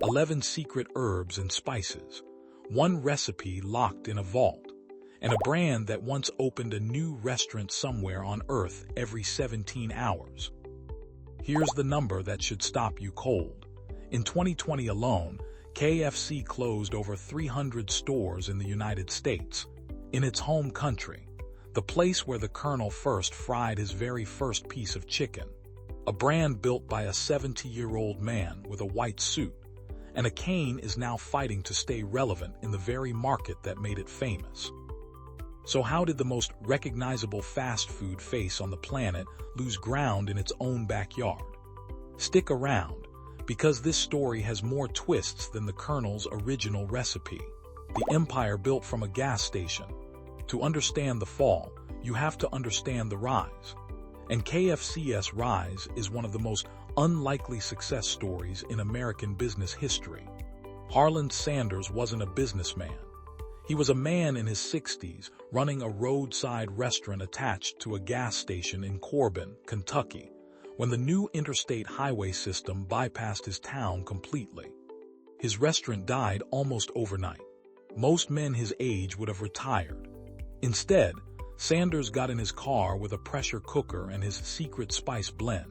11 secret herbs and spices, one recipe locked in a vault, and a brand that once opened a new restaurant somewhere on Earth every 17 hours. Here's the number that should stop you cold. In 2020 alone, KFC closed over 300 stores in the United States. In its home country, the place where the Colonel first fried his very first piece of chicken, a brand built by a 70-year-old man with a white suit, and a cane is now fighting to stay relevant in the very market that made it famous. So how did the most recognizable fast food face on the planet lose ground in its own backyard? Stick around, because this story has more twists than the Colonel's original recipe. The empire built from a gas station. To understand the fall, you have to understand the rise. And KFC's rise is one of the most unlikely success stories in American business history. Harlan Sanders wasn't a businessman. He was a man in his 60s running a roadside restaurant attached to a gas station in Corbin, Kentucky, when the new interstate highway system bypassed his town completely. His restaurant died almost overnight. Most men his age would have retired. Instead, Sanders got in his car with a pressure cooker and his secret spice blend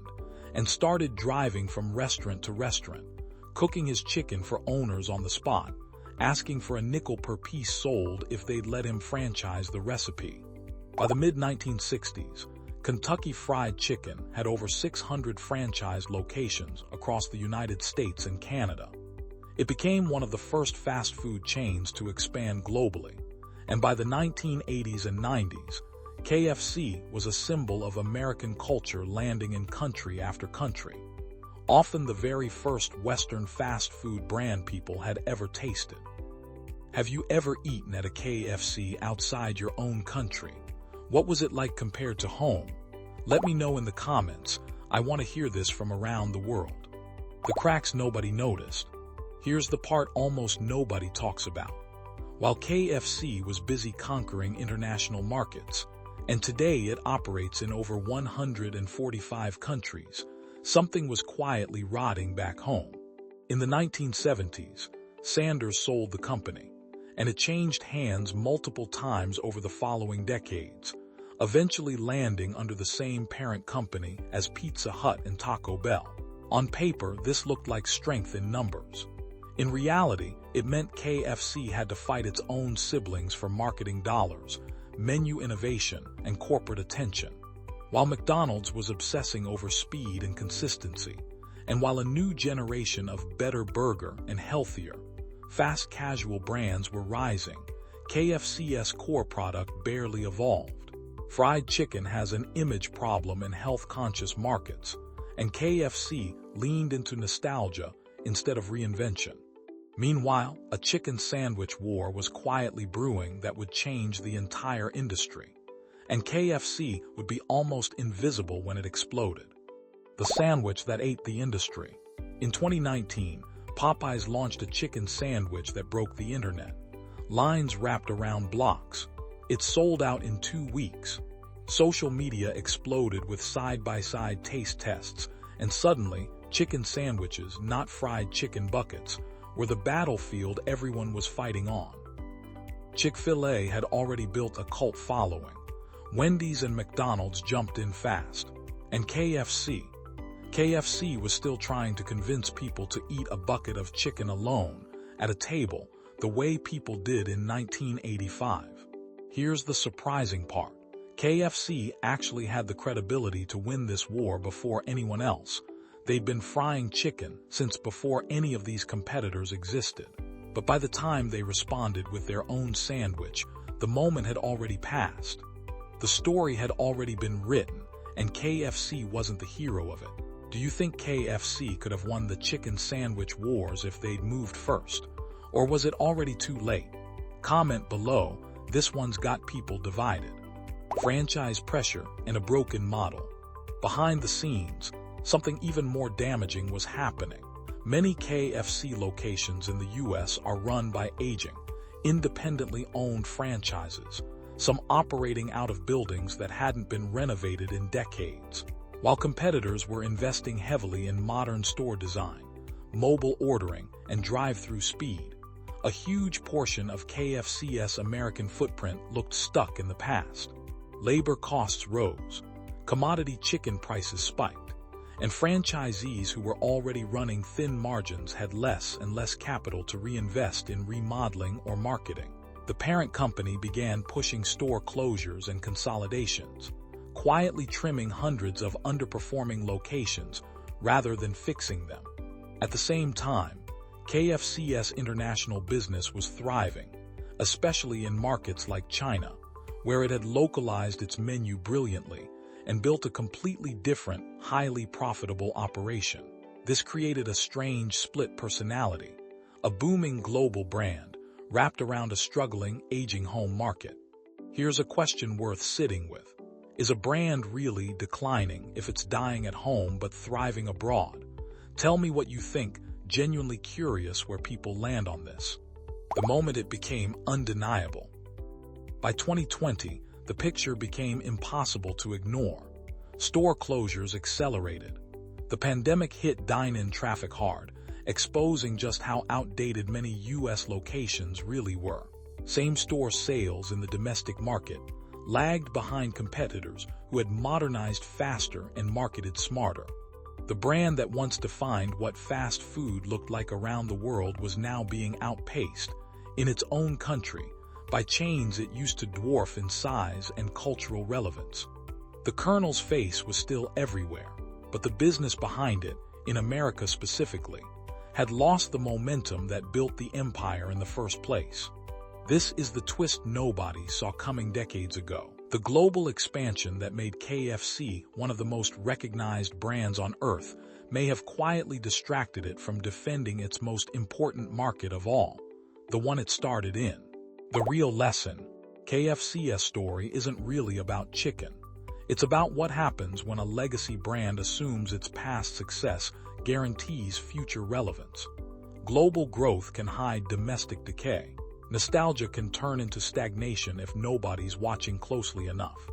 and started driving from restaurant to restaurant, cooking his chicken for owners on the spot, asking for a nickel per piece sold if they'd let him franchise the recipe. By the mid-1960s, Kentucky Fried Chicken had over 600 franchised locations across the United States and Canada. It became one of the first fast food chains to expand globally, and by the 1980s and 90s, KFC was a symbol of American culture landing in country after country, often the very first Western fast food brand people had ever tasted. Have you ever eaten at a KFC outside your own country? What was it like compared to home? Let me know in the comments. I want to hear this from around the world. The cracks nobody noticed. Here's the part almost nobody talks about. While KFC was busy conquering international markets, and today it operates in over 145 countries, something was quietly rotting back home. In the 1970s, Sanders sold the company, and it changed hands multiple times over the following decades, eventually landing under the same parent company as Pizza Hut and Taco Bell. On paper, this looked like strength in numbers. In reality, it meant KFC had to fight its own siblings for marketing dollars, menu innovation, and corporate attention, while McDonald's was obsessing over speed and consistency, and while a new generation of better burger and healthier, fast casual brands were rising, KFC's core product barely evolved. Fried chicken has an image problem in health-conscious markets, and KFC leaned into nostalgia instead of reinvention. Meanwhile, a chicken sandwich war was quietly brewing that would change the entire industry, and KFC would be almost invisible when it exploded. The sandwich that ate the industry. In 2019, Popeyes launched a chicken sandwich that broke the internet. Lines wrapped around blocks. It sold out in 2 weeks. Social media exploded with side-by-side taste tests, and suddenly, chicken sandwiches, not fried chicken buckets, were the battlefield everyone was fighting on. Chick-fil-A had already built a cult following. Wendy's and McDonald's jumped in fast. And KFC was still trying to convince people to eat a bucket of chicken alone at a table the way people did in 1985. Here's the surprising part. KFC actually had the credibility to win this war before anyone else. They'd been frying chicken since before any of these competitors existed. But by the time they responded with their own sandwich, the moment had already passed. The story had already been written, and KFC wasn't the hero of it. Do you think KFC could have won the chicken sandwich wars if they'd moved first? Or was it already too late? Comment below. This one's got people divided. Franchise pressure and a broken model. Behind the scenes, something even more damaging was happening. Many KFC locations in the U.S. are run by aging, independently owned franchises, some operating out of buildings that hadn't been renovated in decades, while competitors were investing heavily in modern store design, mobile ordering, and drive-through speed. A huge portion of KFC's American footprint looked stuck in the past. Labor costs rose, commodity chicken prices spiked, and franchisees who were already running thin margins had less and less capital to reinvest in remodeling or marketing. The parent company began pushing store closures and consolidations, quietly trimming hundreds of underperforming locations rather than fixing them. At the same time, KFC's international business was thriving, especially in markets like China, where it had localized its menu brilliantly and built a completely different, highly profitable operation. This created a strange split personality, a booming global brand wrapped around a struggling, aging home market. Here's a question worth sitting with. Is a brand really declining if it's dying at home but thriving abroad? Tell me what you think, genuinely curious where people land on this. The moment it became undeniable. By 2020, the picture became impossible to ignore. Store closures accelerated. The pandemic hit dine-in traffic hard, exposing just how outdated many U.S. locations really were. Same-store sales in the domestic market lagged behind competitors who had modernized faster and marketed smarter. The brand that once defined what fast food looked like around the world was now being outpaced, in its own country, by chains it used to dwarf in size and cultural relevance. The Colonel's face was still everywhere, but the business behind it, in America specifically, had lost the momentum that built the empire in the first place. This is the twist nobody saw coming decades ago. The global expansion that made KFC one of the most recognized brands on earth may have quietly distracted it from defending its most important market of all, the one it started in. The real lesson: KFC's story isn't really about chicken. It's about what happens when a legacy brand assumes its past success guarantees future relevance. Global growth can hide domestic decay. Nostalgia can turn into stagnation if nobody's watching closely enough.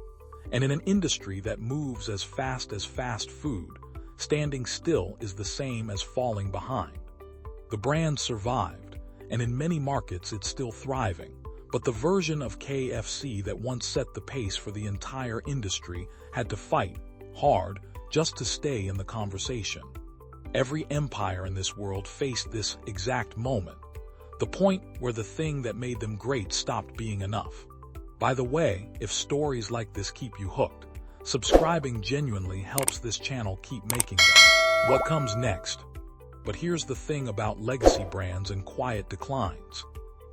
And in an industry that moves as fast food, standing still is the same as falling behind. The brand survived, and in many markets it's still thriving, but the version of KFC that once set the pace for the entire industry had to fight hard just to stay in the conversation. Every empire in this world faced this exact moment. The point where the thing that made them great stopped being enough. By the way, if stories like this keep you hooked, subscribing genuinely helps this channel keep making them. What comes next? But here's the thing about legacy brands and quiet declines.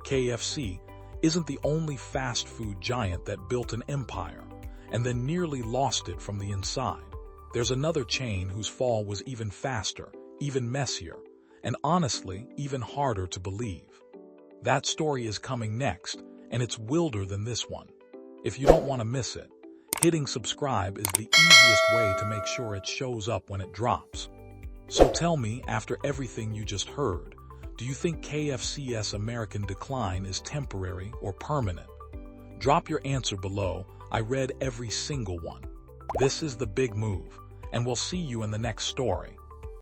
KFC isn't the only fast food giant that built an empire and then nearly lost it from the inside. There's another chain whose fall was even faster, even messier, and honestly, even harder to believe. That story is coming next, and it's wilder than this one. If you don't want to miss it, hitting subscribe is the easiest way to make sure it shows up when it drops. So tell me, after everything you just heard, do you think KFC's American decline is temporary or permanent? Drop your answer below. I read every single one. This is The Big Move, and we'll see you in the next story.